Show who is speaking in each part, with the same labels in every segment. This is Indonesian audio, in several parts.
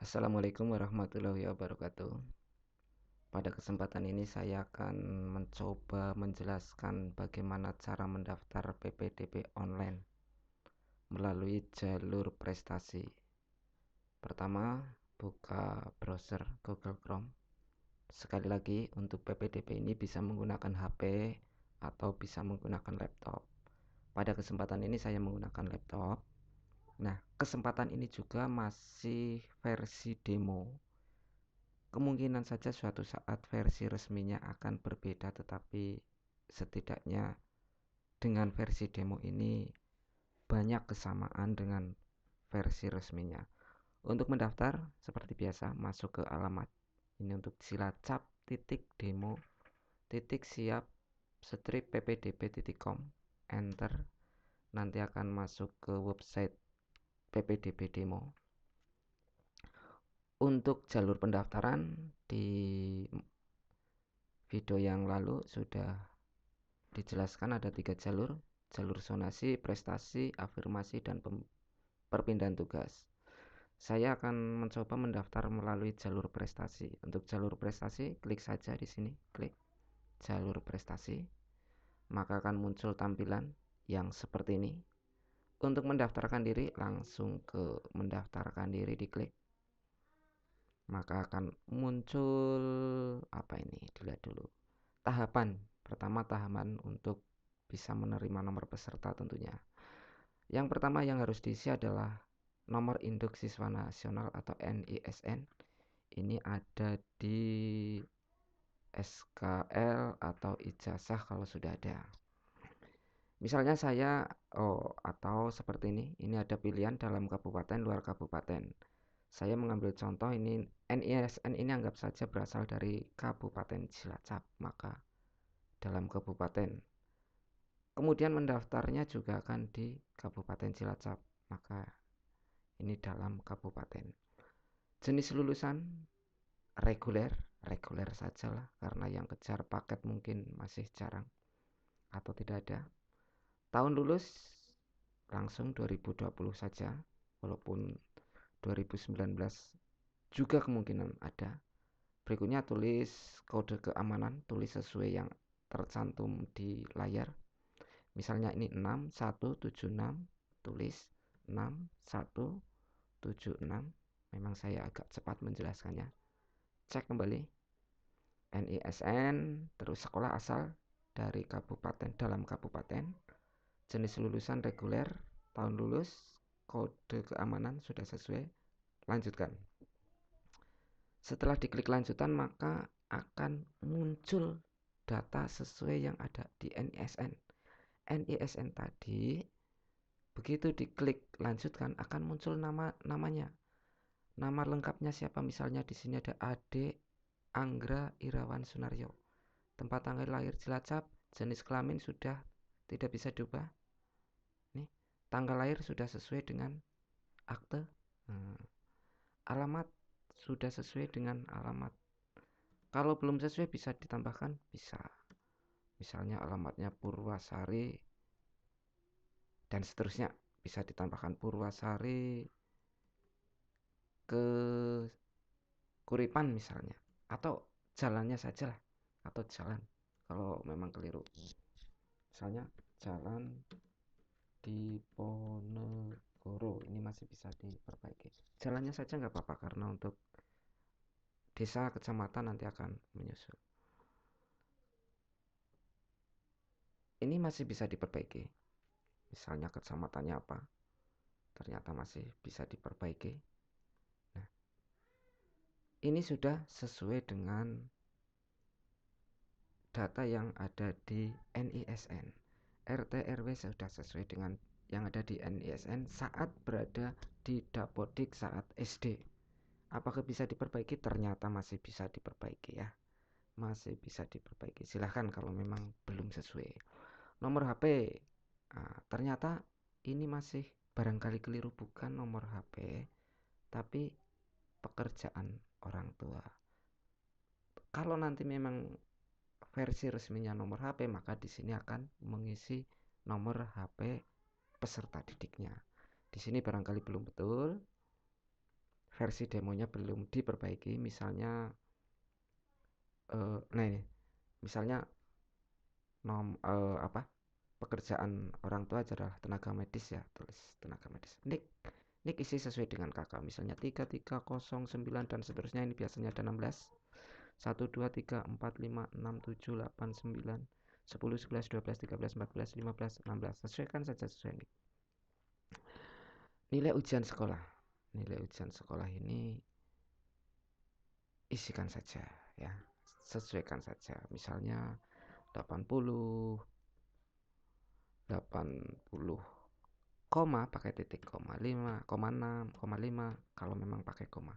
Speaker 1: Assalamualaikum warahmatullahi wabarakatuh. Pada kesempatan ini saya akan mencoba menjelaskan bagaimana cara mendaftar PPDB online melalui jalur prestasi. Pertama, buka browser Google Chrome. Sekali lagi, untuk PPDB ini bisa menggunakan HP atau bisa menggunakan laptop. Pada kesempatan ini saya menggunakan laptop. Nah, kesempatan ini juga masih versi demo. Kemungkinan saja suatu saat versi resminya akan berbeda, tetapi setidaknya dengan versi demo ini banyak kesamaan dengan versi resminya. Untuk mendaftar seperti biasa, masuk ke alamat ini untuk cilacap.demo.siap-ppdb.com, enter. Nanti akan masuk ke website PPDB demo. Untuk jalur pendaftaran di video yang lalu sudah dijelaskan ada 3 jalur: jalur zonasi, prestasi, afirmasi, dan perpindahan tugas. Saya akan mencoba mendaftar melalui jalur prestasi. Untuk jalur prestasi, klik saja di sini, klik jalur prestasi, maka akan muncul tampilan yang seperti ini. Untuk mendaftarkan diri, langsung ke mendaftarkan diri, diklik, maka akan muncul apa ini, dilihat dulu tahapan. Pertama, tahapan untuk bisa menerima nomor peserta tentunya. Yang pertama yang harus diisi adalah nomor induk siswa nasional atau NISN. Ini ada di SKL atau ijazah kalau sudah ada. Misalnya saya atau seperti ini ada pilihan dalam kabupaten, luar kabupaten. Saya mengambil contoh ini, NISN ini anggap saja berasal dari Kabupaten Cilacap, maka dalam kabupaten. Kemudian mendaftarnya juga akan di Kabupaten Cilacap, maka ini dalam kabupaten. Jenis lulusan reguler sajalah, karena yang kejar paket mungkin masih jarang atau tidak ada. Tahun lulus langsung 2020 saja, walaupun 2019 juga kemungkinan ada. Berikutnya tulis kode keamanan, tulis sesuai yang tercantum di layar. Misalnya ini 6176, tulis 6176. Memang saya agak cepat menjelaskannya. Cek kembali NISN, terus sekolah asal dari kabupaten, dalam kabupaten, jenis lulusan reguler, tahun lulus, kode keamanan sudah sesuai, lanjutkan. Setelah diklik lanjutan, maka akan muncul data sesuai yang ada di NISN. NISN tadi begitu diklik lanjutkan akan muncul namanya. Nama lengkapnya siapa? Misalnya di sini ada Ade Anggra Irawan Sunaryo. Tempat tanggal lahir Cilacap, jenis kelamin sudah tidak bisa diubah. Nih, tanggal lahir sudah sesuai dengan akte. Alamat sudah sesuai dengan alamat. Kalau belum sesuai bisa ditambahkan, bisa. Misalnya alamatnya Purwasari dan seterusnya, bisa ditambahkan Purwasari ke Kuripan misalnya, atau jalannya saja lah, atau jalan kalau memang keliru. Misalnya jalan di Ponegoro, ini masih bisa diperbaiki. Jalannya saja nggak apa-apa, karena untuk desa kecamatan nanti akan menyusul. Ini masih bisa diperbaiki. Misalnya kecamatannya apa, ternyata masih bisa diperbaiki. Nah, ini sudah sesuai dengan data yang ada di NISN. RT RW sudah sesuai dengan yang ada di NISN saat berada di Dapodik saat SD. Apakah bisa diperbaiki? Ternyata masih bisa diperbaiki ya. Masih bisa diperbaiki. Silahkan kalau memang belum sesuai. Nomor HP. Ternyata ini masih barangkali keliru, bukan nomor HP, tapi pekerjaan orang tua. Kalau nanti memang versi resminya nomor HP, maka di sini akan mengisi nomor HP peserta didiknya. Di sini barangkali belum betul. versi demonya belum diperbaiki, misalnya nah ini misalnya pekerjaan orang tua adalah tenaga medis ya, tulis tenaga medis. Nik isi sesuai dengan kakak, misalnya 3309 dan seterusnya. Ini biasanya ada 16, 1 2 3 4 5 6 7 8 9 10 11 12 13 14 15 16. Sesuaikan saja sesuai nik. Nilai ujian sekolah ini isikan saja ya, sesuaikan saja, misalnya 80 koma pakai titik, 5,6, 5 kalau memang pakai koma,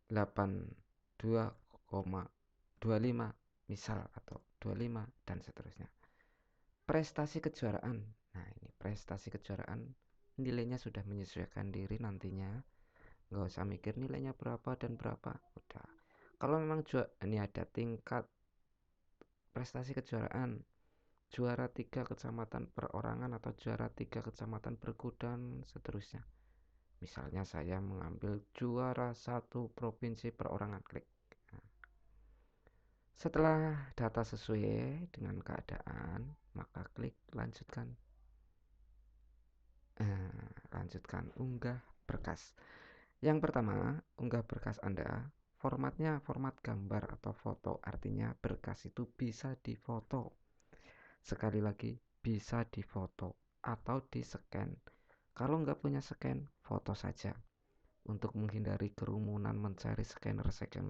Speaker 1: 82,25 misal, atau 25 dan seterusnya. Prestasi kejuaraan, nah ini prestasi kejuaraan nilainya sudah menyesuaikan diri nantinya, nggak usah mikir nilainya berapa dan berapa, udah. Kalau memang ini ada tingkat prestasi kejuaraan, juara 3 kecamatan perorangan atau juara 3 kecamatan berkuda dan seterusnya. Misalnya saya mengambil juara 1 provinsi perorangan, klik. Setelah data sesuai dengan keadaan, maka klik lanjutkan. Lanjutkan unggah berkas. Yang pertama, unggah berkas Anda. Formatnya format gambar atau foto, artinya berkas itu bisa difoto. Sekali lagi, bisa difoto atau di-scan. Kalau nggak punya scan, foto saja. Untuk menghindari kerumunan mencari scanner scan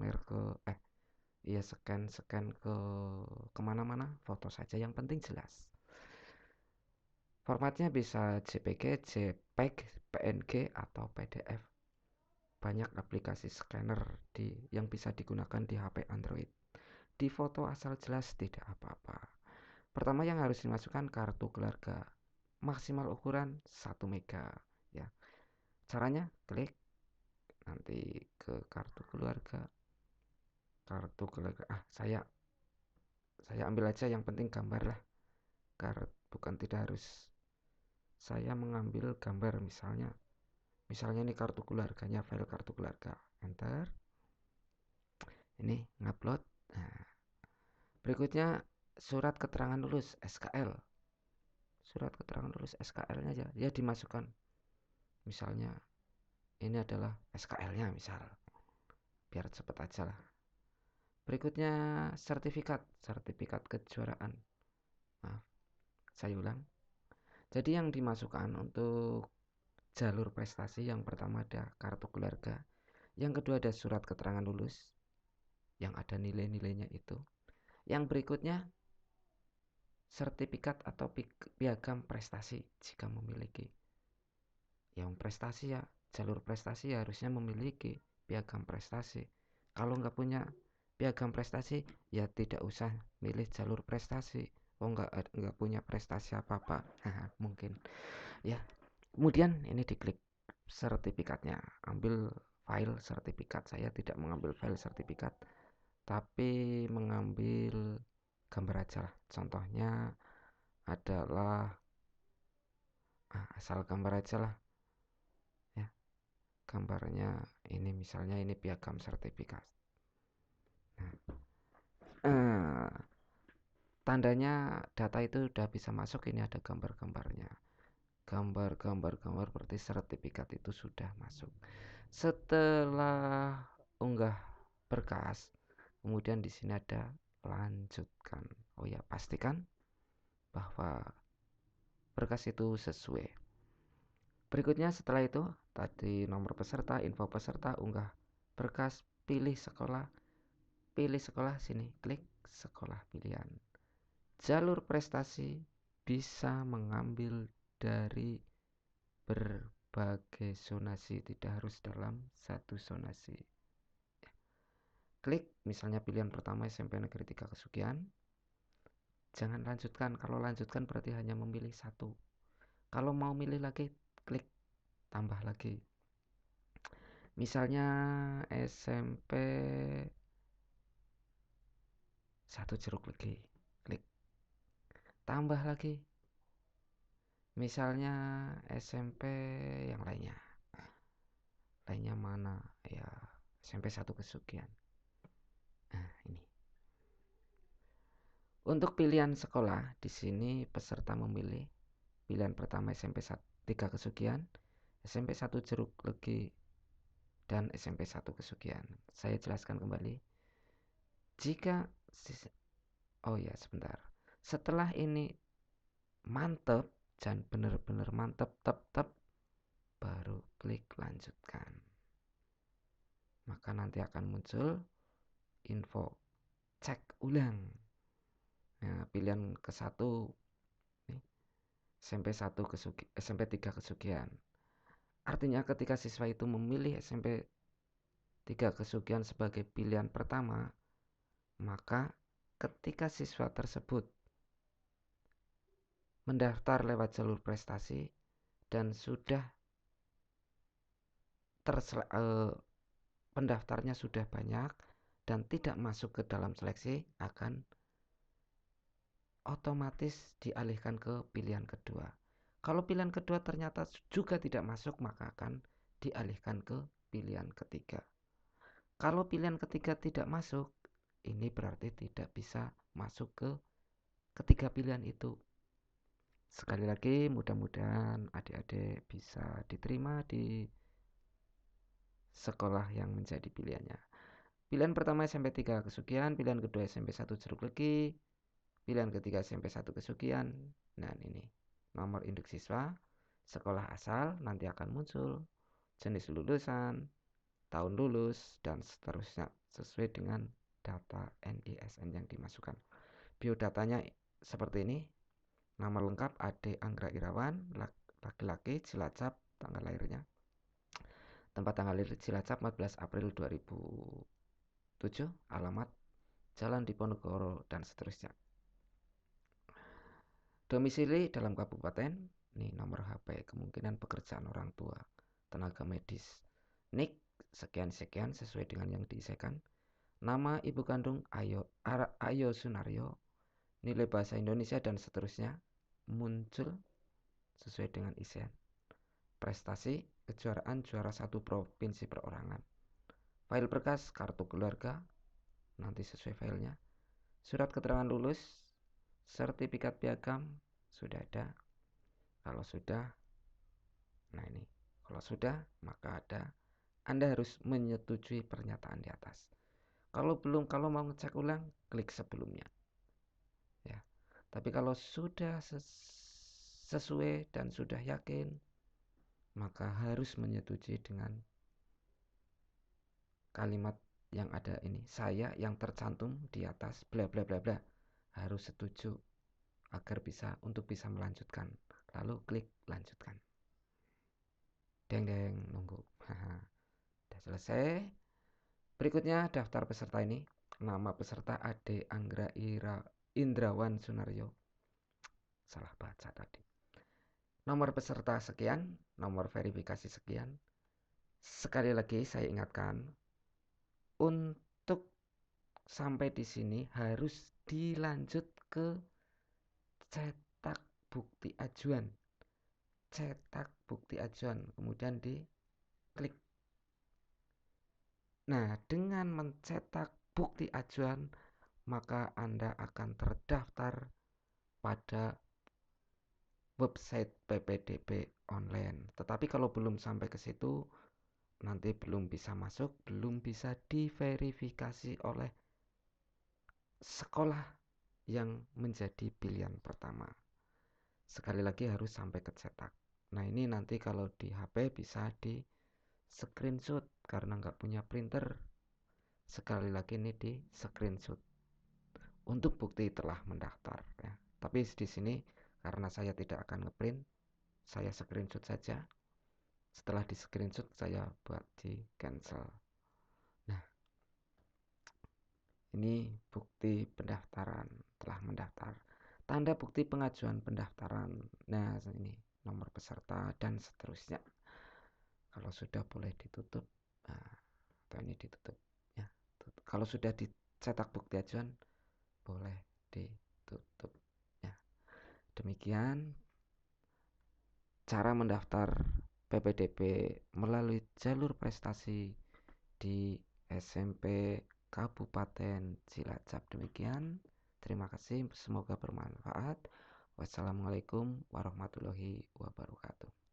Speaker 1: ke kemana-mana, foto saja, yang penting jelas. Formatnya bisa JPG, JPEG, PNG, atau PDF. Banyak aplikasi scanner yang bisa digunakan di HP Android. Di foto asal jelas tidak apa-apa. Pertama yang harus dimasukkan kartu keluarga, maksimal ukuran 1 mega ya. Caranya klik nanti ke kartu keluarga. Saya ambil aja, yang penting gambar lah. Bukan, tidak harus. Saya mengambil gambar, misalnya ini kartu keluarganya, file kartu keluarga. Enter. Ini ngupload. Nah, berikutnya surat keterangan lulus SKL. Surat keterangan lulus SKL-nya aja ya dimasukkan. Misalnya ini adalah SKL-nya, misal, biar cepet aja lah. Berikutnya sertifikat kejuaraan. Maaf, saya ulang. Jadi yang dimasukkan untuk jalur prestasi, yang pertama ada kartu keluarga, yang kedua ada surat keterangan lulus yang ada nilai-nilainya itu. Yang berikutnya sertifikat atau piagam prestasi jika memiliki. Yang prestasi ya, jalur prestasi ya harusnya memiliki piagam prestasi. Kalau nggak punya piagam prestasi ya tidak usah milih jalur prestasi. Nggak punya prestasi apa-apa. Mungkin ya. Kemudian ini diklik sertifikatnya, ambil file sertifikat. Saya tidak mengambil file sertifikat, tapi mengambil gambar aja lah. Contohnya adalah asal gambar aja lah ya. Gambarnya ini, misalnya ini piagam sertifikat. Nah, tandanya data itu udah bisa masuk. Ini ada gambar-gambarnya. Gambar seperti sertifikat itu sudah masuk. Setelah unggah berkas, kemudian di sini ada lanjutkan. Oh ya, pastikan bahwa berkas itu sesuai. Berikutnya setelah itu tadi nomor peserta, info peserta, unggah berkas, pilih sekolah. Sini klik sekolah pilihan. Jalur prestasi bisa mengambil dari berbagai zonasi, tidak harus dalam satu zonasi. Klik misalnya pilihan pertama SMP Negeri 3 Kesugian. Jangan lanjutkan. Kalau lanjutkan berarti hanya memilih satu. Kalau mau milih lagi, klik tambah lagi. Misalnya SMP 1 Jeruk Legi, klik tambah lagi. Misalnya SMP yang lainnya. mana ya, SMP 1 kesukian. Nah, ini. Untuk pilihan sekolah, di sini peserta memilih pilihan pertama SMP 3 kesukian, SMP 1 Jeruk Legi, dan SMP 1 kesukian. Saya jelaskan kembali. Jika oh ya, sebentar. Setelah ini mantep dan benar-benar mantep, tep, baru klik lanjutkan. Maka nanti akan muncul info cek ulang. Nah, pilihan ke-1 nih, SMP 3 kesukian. Artinya ketika siswa itu memilih SMP 3 kesukian sebagai pilihan pertama, maka ketika siswa tersebut mendaftar lewat jalur prestasi dan sudah pendaftarnya sudah banyak dan tidak masuk ke dalam seleksi, akan otomatis dialihkan ke pilihan kedua. Kalau pilihan kedua ternyata juga tidak masuk, maka akan dialihkan ke pilihan ketiga. Kalau pilihan ketiga tidak masuk, ini berarti tidak bisa masuk ke ketiga pilihan itu. Sekali lagi, mudah-mudahan adik-adik bisa diterima di sekolah yang menjadi pilihannya. Pilihan pertama SMP 3 kesukian, pilihan kedua SMP 1 Jeruk Legi, pilihan ketiga SMP 1 kesukian. Nah, ini nomor induk siswa, sekolah asal, nanti akan muncul jenis lulusan, tahun lulus, dan seterusnya sesuai dengan data NISN yang dimasukkan. Biodatanya seperti ini. Nama lengkap Ade Anggra Irawan, laki-laki, Cilacap, tanggal lahirnya. Tempat tanggal lahir Cilacap 14 April 2007, alamat Jalan Diponegoro, dan seterusnya. Domisili dalam kabupaten, nih nomor HP, kemungkinan pekerjaan orang tua, tenaga medis, nik sekian-sekian sesuai dengan yang diisikan, nama ibu kandung Ayo Sunaryo, nilai bahasa Indonesia, dan seterusnya muncul sesuai dengan isian. Prestasi, kejuaraan juara 1 provinsi perorangan. File berkas, kartu keluarga, nanti sesuai filenya. Surat keterangan lulus, sertifikat piagam, sudah ada. Kalau sudah, nah ini, kalau sudah, maka ada. Anda harus menyetujui pernyataan di atas. Kalau belum, kalau mau ngecek ulang, klik sebelumnya. Ya. Tapi kalau sudah sesuai dan sudah yakin, maka harus menyetujui dengan kalimat yang ada ini. Saya yang tercantum di atas bla bla bla bla. Harus setuju agar untuk bisa melanjutkan. Lalu klik lanjutkan. Deng nunggu. Sudah selesai. Berikutnya daftar peserta ini. Nama peserta Ade Anggra Indrawan Sunaryo. Salah baca tadi. Nomor peserta sekian, nomor verifikasi sekian. Sekali lagi saya ingatkan, untuk sampai di sini harus dilanjut ke cetak bukti ajuan. Cetak bukti ajuan, kemudian diklik. Nah, dengan mencetak bukti ajuan, maka Anda akan terdaftar pada website PPDB online. Tetapi kalau belum sampai ke situ, nanti belum bisa masuk, belum bisa diverifikasi oleh sekolah yang menjadi pilihan pertama. Sekali lagi harus sampai ke cetak. Nah, ini nanti kalau di HP bisa di screenshot karena nggak punya printer. Sekali lagi ini di screenshot untuk bukti telah mendaftar ya. Tapi di sini karena saya tidak akan ngeprint, saya screenshot saja. Setelah di screenshot saya buat di cancel. Nah, ini bukti pendaftaran, telah mendaftar. Tanda bukti pengajuan pendaftaran. Nah, ini nomor peserta dan seterusnya. Kalau sudah boleh ditutup. Nah, atau ini ditutup ya. Kalau sudah dicetak bukti ajuan, boleh ditutup ya. Demikian cara mendaftar PPDB melalui jalur prestasi di SMP Kabupaten Cilacap. Demikian, terima kasih, semoga bermanfaat. Wassalamualaikum warahmatullahi wabarakatuh.